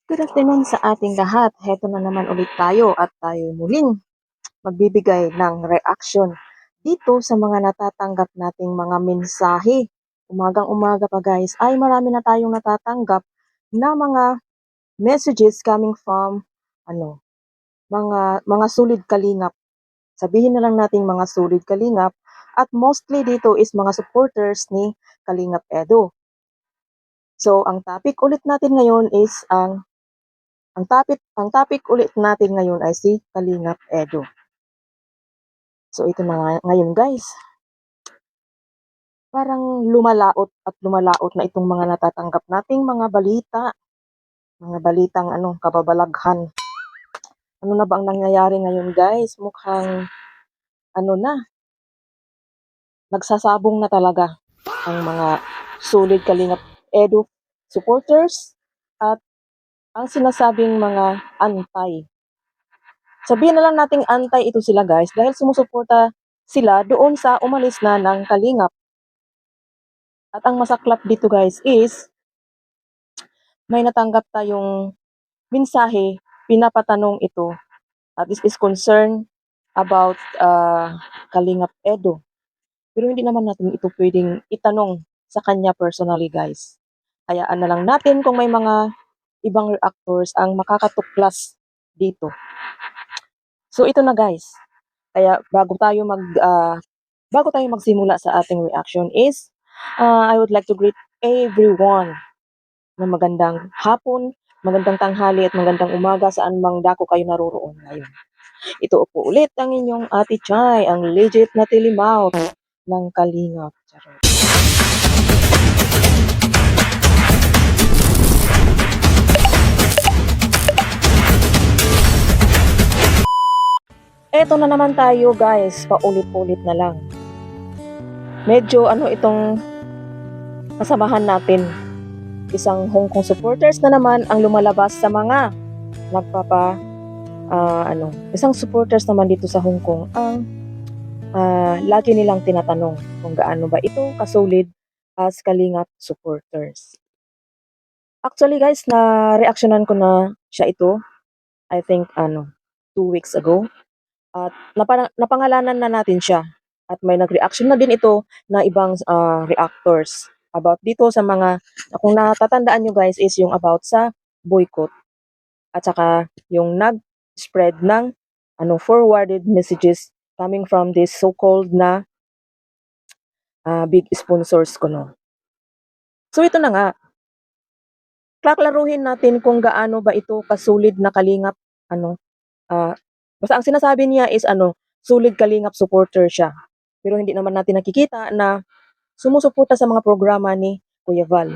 Good afternoon sa ating lahat. Heto na naman ulit tayo at tayo muling magbibigay ng reaction dito sa mga natatanggap nating mga mensahe. Umagang-umaga pa guys ay marami na tayong natatanggap na mga messages coming from ano, mga sulid kalingap. Sabihin na lang nating mga sulid kalingap at mostly dito is mga supporters ni Kalingap Edo. So ang topic ulit natin ngayon is ang topic ulit natin ngayon ay si Kalingap Edo. So ito na ngayon guys. Parang lumalaot na itong mga natatanggap nating mga balita. Mga balitang kababalaghan. Ano na ba ang nangyayari ngayon guys? Mukhang na, nagsasabong na talaga ang mga solid Kalingap Edo supporters at ang sinasabing mga antay. Sabihin na lang nating antay ito sila guys dahil sumusuporta sila doon sa umalis na ng Kalingap. At ang masaklap dito guys is may natanggap tayong mensahe, pinapatanong ito at this is concern about Kalingap Edo. Pero hindi naman natin ito pwedeng itanong sa kanya personally guys. Hayaan na lang natin kung may mga ibang reactors ang makakatuklas dito. So ito na guys. Kaya bago tayo magsimula sa ating reaction is I would like to greet everyone na magandang hapon, magandang tanghali at magandang umaga saan mang dako kayo naroroon ngayon. Ito po ulit ang inyong Ate Chay, ang legit na tilimouth ng Kalingap. Charot. Eto na naman tayo guys, paulit-ulit na lang. Medyo itong kasamahan natin. Isang Hong Kong supporters na naman ang lumalabas sa mga isang supporters naman dito sa Hong Kong ang lagi nilang tinatanong kung gaano ba ito kasolid as Kalingap supporters. Actually guys, na reaksyonan ko na siya ito, I think 2 weeks ago. At napangalanan na natin siya. At may nag-reaction na din ito na ibang reactors about dito sa mga, kung natatandaan nyo guys, is yung about sa boycott. At saka yung nag-spread ng forwarded messages coming from this so-called na big sponsors ko no. So ito na nga. Klaklaruhin natin kung gaano ba ito kasulid na Kalingap basta ang sinasabi niya is solid Kalingap supporter siya. Pero hindi naman natin nakikita na sumusuporta sa mga programa ni Kuya Val.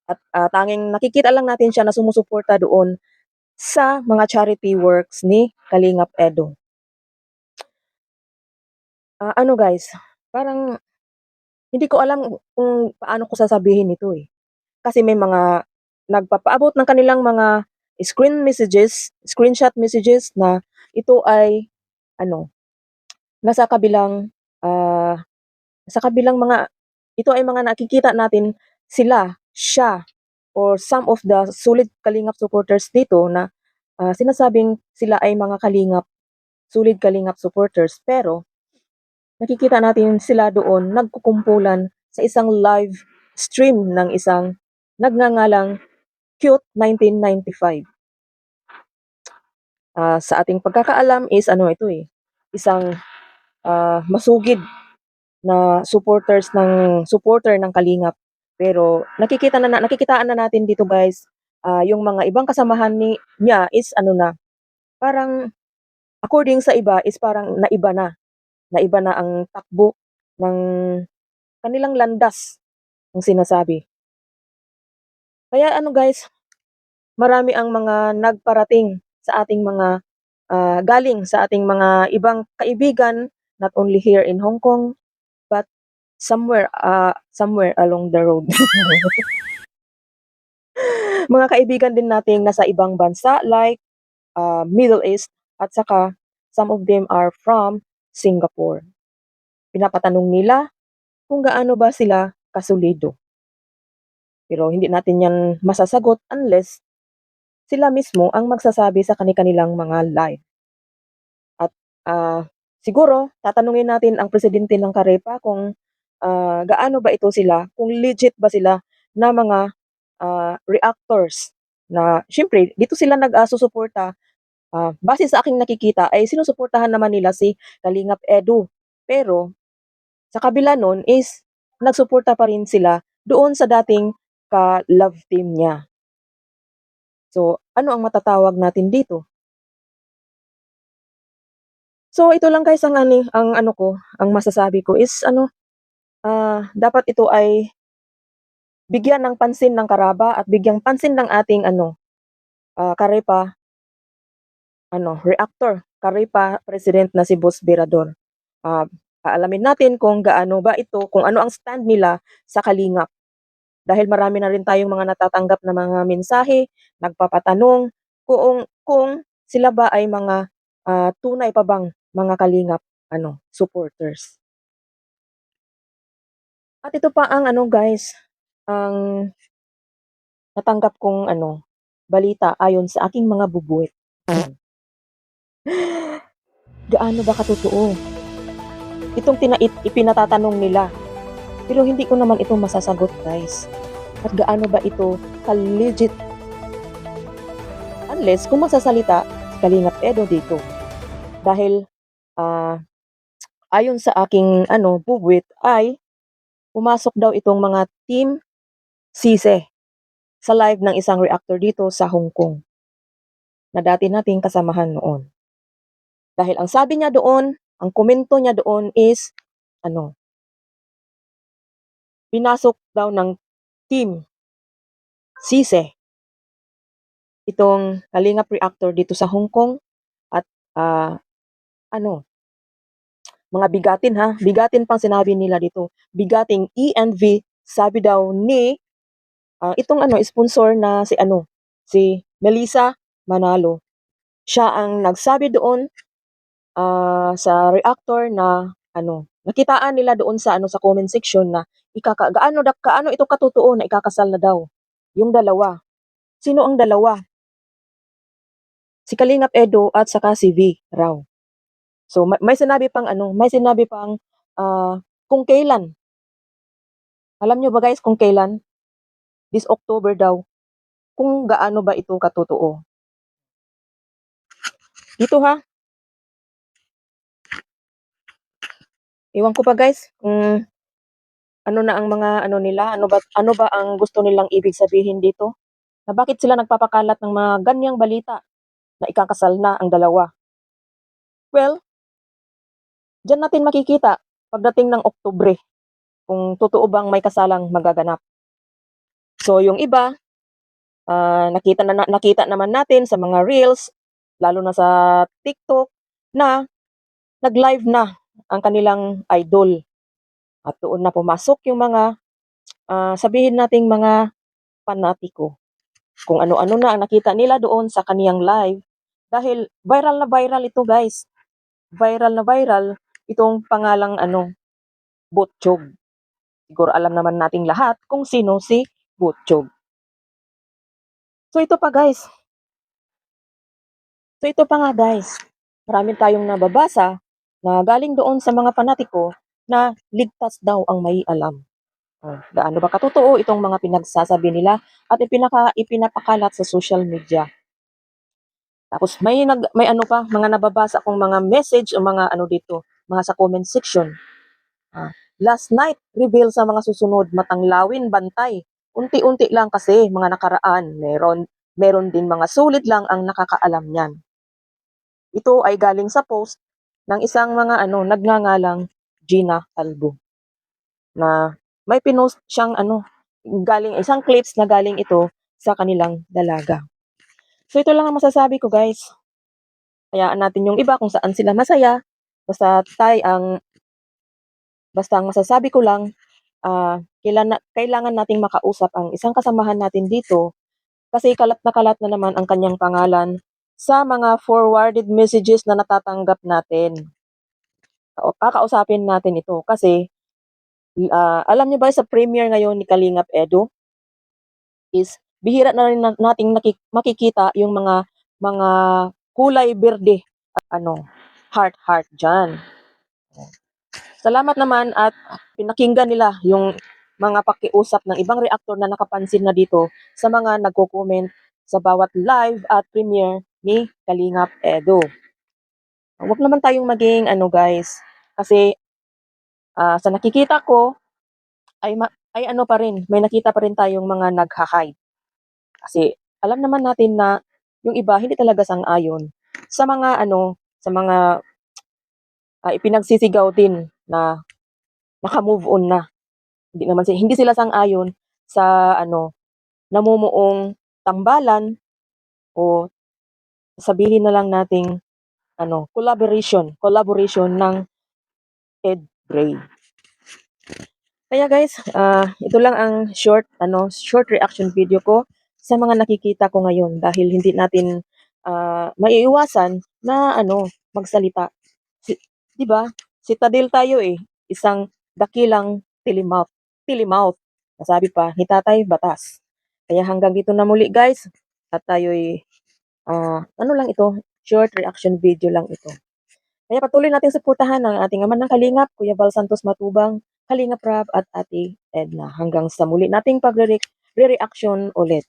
At tanging nakikita lang natin siya na sumusuporta doon sa mga charity works ni Kalingap Edo. Guys, parang hindi ko alam kung paano ko sasabihin ito eh. Kasi may mga nagpapaabot ng kanilang mga screenshot messages na ito ay nasa kabilang mga ito ay mga nakikita natin siya or some of the solid Kalingap supporters dito na sinasabing sila ay mga solid Kalingap supporters pero nakikita natin sila doon nagkukumpulan sa isang live stream ng isang nagngangalang Cute 1995. Sa ating pagkakaalam is ito isang masugid na supporter ng Kalingap. Pero nakikitaan na natin dito guys, yung mga ibang kasamahan niya is parang according sa iba is parang naiba na ang takbo ng kanilang landas ng sinasabi. Kaya guys, marami ang mga nagparating sa ating mga galing sa ating mga ibang kaibigan, not only here in Hong Kong, but somewhere along the road. Mga kaibigan din nating nasa ibang bansa like Middle East at saka some of them are from Singapore. Pinapatanong nila kung gaano ba sila kasulido. Pero hindi natin yan masasagot unless sila mismo ang magsasabi sa kani-kanilang mga live. At siguro tatanungin natin ang presidente ng Karepa kung gaano ba ito sila, kung legit ba sila na mga reactors na siyempre dito sila susuporta. Base sa aking nakikita ay sinusuportahan naman nila si Kalingap Edu. Pero sa kabila nun is nagsuporta pa rin sila doon sa dating ka-love team niya. So, ano ang matatawag natin dito? So, ito lang guys ang ano ko, ang masasabi ko is dapat ito ay bigyan ng pansin ng Karaba at bigyang pansin ng ating Karepa reactor, Karepa president na si Boss Berador. Aalamin natin kung gaano ba ito, kung ano ang stand nila sa Kalingap. Dahil marami na rin tayong mga natatanggap na mga mensahe, nagpapatanong kung sila ba ay mga tunay pa bang mga Kalingap supporters. At ito pa ang guys, ang natanggap kong balita ayon sa aking mga bubuwit. Gaano ba katotoo itong ipinatatanong nila? Pero hindi ko naman ito masasagot guys. At gaano ba ito ka-legit? Unless kung magsasalita si Kalingap Edo dito. Dahil ayon sa aking bubuwit ay pumasok daw itong mga team Sise sa live ng isang reactor dito sa Hong Kong na dati nating kasamahan noon. Dahil ang sabi niya doon, ang komento niya doon is pinasok daw ng team Sise itong Kalingap reactor dito sa Hong Kong at mga bigatin pang sinabi nila dito. Bigating ENV, sabi daw ni itong sponsor na si Melissa Manalo. Siya ang nagsabi doon sa reactor na nakitaan nila doon sa sa comment section na gaano ito katotoo na ikakasal na daw yung dalawa. Sino ang dalawa? Si Kalingap Edo at saka si V raw. So may sinabi pang kung kailan. Alam nyo ba guys kung kailan? This October daw. Kung gaano ba ito katotoo. Dito ha. Iwan ko pa guys kung ano na ang mga nila, ano ba ang gusto nilang ibig sabihin dito? Na bakit sila nagpapakalat ng mga ganyang balita na ikakasal na ang dalawa? Well, diyan natin makikita pagdating ng Oktubre kung totoo bang may kasalang magaganap. So yung iba, nakita naman natin sa mga reels, lalo na sa TikTok, na nag-live na ang kanilang idol. At doon na pumasok yung mga, sabihin nating mga panatiko. Kung ano-ano na ang nakita nila doon sa kaniyang live. Dahil viral na viral ito guys. Viral na viral itong pangalang Butchog. Siguro alam naman nating lahat kung sino si Butchog. So ito pa guys. Marami tayong nababasa na galing doon sa mga panatiko na ligtas daw ang may alam. Gaano ba katotoo itong mga pinagsasabi nila at ipinapakalat sa social media. Tapos may mga nababasa kong mga message o mga dito, mga sa comment section. Last night, reveal sa mga susunod, matanglawin, bantay. Unti-unti lang kasi mga nakaraan, meron din mga sulit lang ang nakakaalam niyan. Ito ay galing sa post ng isang mga nagngangalang Gina Talbo. Na may pinost siyang isang clips na galing ito sa kanilang dalaga. So ito lang ang masasabi ko guys. Hayaan natin yung iba kung saan sila masaya. Basta ang masasabi ko lang, kailangan nating makausap ang isang kasamahan natin dito kasi kalat na naman ang kanyang pangalan sa mga forwarded messages na natatanggap natin. Kakausapin natin ito kasi alam niyo ba sa premiere ngayon ni Kalingap Edo is bihira na rin nating makikita yung mga kulay berde, heart diyan. Salamat naman at pinakinggan nila yung mga pakiusap ng ibang reactor na nakapansin na dito sa mga nagko-comment sa bawat live at premiere ni Kalingap Edo. Huwag naman tayong maging guys, kasi sa nakikita ko ay pa rin, may nakita pa rin tayong mga nagha-hide. Kasi alam naman natin na yung iba hindi talaga sang-ayon sa mga sa mga ipinagsisigaw din na naka-move on na. Hindi sila sang-ayon sa namumuong tambalan o sabihin na lang nating collaboration ng Ed Bray. Kaya guys, ito lang ang short reaction video ko sa mga nakikita ko ngayon dahil hindi natin maiiwasan na magsalita. 'Di ba? Citadel tayo eh, isang dakilang tilimouth. Nasabi pa ni Tatay Batas. Kaya hanggang dito na muli guys, at tayo'y lang ito, short reaction video lang ito. Kaya patuloy nating suportahan ang ating ama ng Kalingap, Kuya Val Santos Matubang, Kalingap Rab at Ate Edna. Hanggang sa muli nating pagre-reaction ulit.